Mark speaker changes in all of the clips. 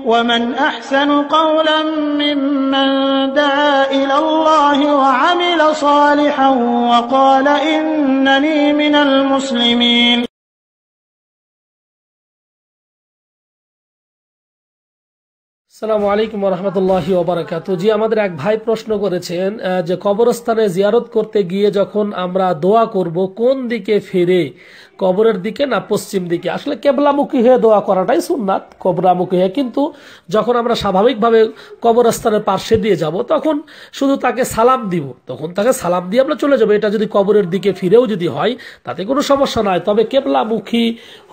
Speaker 1: ومن أحسن قولا ممن دعا إلى الله وعمل صالحا وقال إنني من المسلمين
Speaker 2: আসসালামু আলাইকুম ওয়া রাহমাতুল্লাহি ওয়া বারাকাতুহু। জি, আমাদের এক ভাই প্রশ্ন করেছেন যে কবরস্থানে জিয়ারত করতে গিয়ে যখন আমরা দোয়া করব কোন দিকে ফিরে, কবরের দিকে না পশ্চিম দিকে? আসলে কেবলামুখী হয়ে দোয়া করাটাই সুন্নাত, কবরামুখী হয়ে। কিন্তু যখন আমরা স্বাভাবিকভাবে কবরস্থানের পাশে দিয়ে যাব তখন শুধু তাকে সালাম দিব, তখন তাকে সালাম দিয়ে আমরা চলে যাবো। এটা যদি কবরের দিকে ফিরেও যদি হয় তাতে কোনো সমস্যা নাই। তবে কেবলামুখী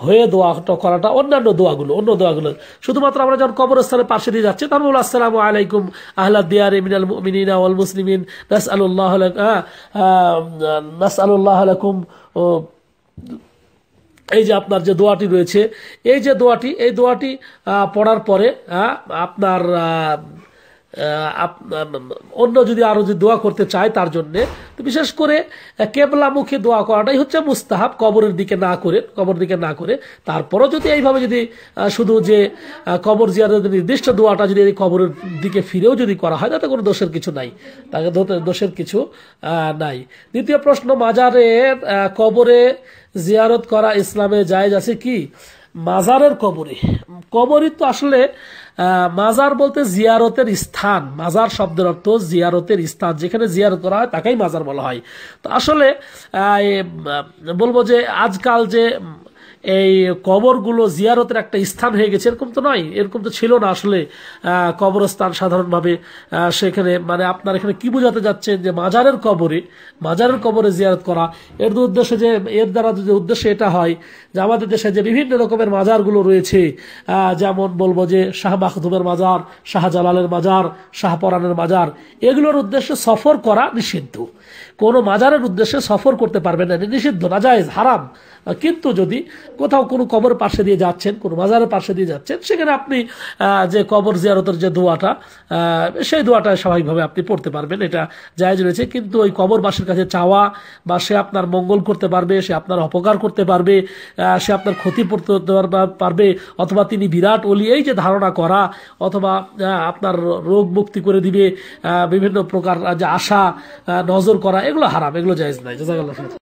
Speaker 2: হয়ে দোয়াটা করাটা অন্য দোয়াগুলো শুধুমাত্র আমরা যখন কবরস্থানের পাশে দিয়ে যাচ্ছে তখন বলবো আসসালামু আলাইকুম আহলাদ দিয়ারি মিনাল মুমিনিনা ওয়াল মুসলিমিন নাসআলুল্লাহ লাকুম। এই যে আপনার যে দোয়াটি রয়েছে, এই দোয়াটি পড়ার পরে আপনার অন্য যদি আরো যদি দোয়া করতে চায় তার জন্য, বিশেষ করে কেবলামুখী দোয়া করাটাই হচ্ছে মুস্তাহাব, কবরের দিকে না করে। তারপরও যদি এইভাবে যদি শুধু যে কবর জিয়ারতের নির্দিষ্ট দোয়াটা যদি এই কবরের দিকে ফিরেও যদি করা হয় তাতে কোনো দোষের কিছু নাই, নাই। দ্বিতীয় প্রশ্ন, মাজারের কবরে জিয়ারত করা ইসলামে জায়েজ আছে কি? মাজারের কবরই তো আসলে মাজার বলতে জিয়ারতের স্থান, মাজার শব্দের অর্থ জিয়ারতের স্থান, যেখানে জিয়ারত করা হয় তাকেই মাজার বলা হয়। তো আসলে বলবো যে আজকাল যে এই কবরগুলো জিয়ারতের একটা স্থান হয়ে গেছে এরকম তো নয়, এরকম তো ছিল না আসলে কবরস্থান সাধারণভাবে। সেখানে মানে আপনার এখানে কি বোঝাতে যাচ্ছেন যে মাজারের কবরে জিয়ারত করা, এর দ্বারা যদি উদ্দেশ্য এটা হয় যে আমাদের দেশে যে বিভিন্ন রকমের মাজারগুলো রয়েছে, যেমন বলবো যে শাহ মাখদুমের মাজার, শাহজালালের মাজার, শাহপরানের মাজার, এগুলোর উদ্দেশ্যে সফর করা নিষিদ্ধ। কোনো মাজারের উদ্দেশ্যে সফর করতে পারবেন না, নিষিদ্ধ, নাজায়েজ, হারাম। কিন্তু যদি কোথাও কোনো কবর পাশে দিয়ে যাচ্ছেন, কোনো মাজারের পাশে দিয়ে যাচ্ছেন, সেখানে আপনি যে কবর জিয়ারতের যে দোয়াটা, সেই দোয়াটা স্বাভাবিকভাবে আপনি পড়তে পারবেন, এটা জায়েজ রয়েছে। কিন্তু ওই কবরবাসীর কাছে চাওয়া বা সে আপনার মঙ্গল করতে পারবে, সে আপনার অপকার করতে পারবে, সে আপনার ক্ষতি করতে পারবে, অথবা তিনি বিরাট ওলি, এই যে ধারণা করা, অথবা আপনার রোগ মুক্তি করে দিবে, বিভিন্ন প্রকার যে আশা নজর করা, এগুলো হারাম, এগুলো জায়েজ নাই। জাযাকাল্লাহু খাইরান।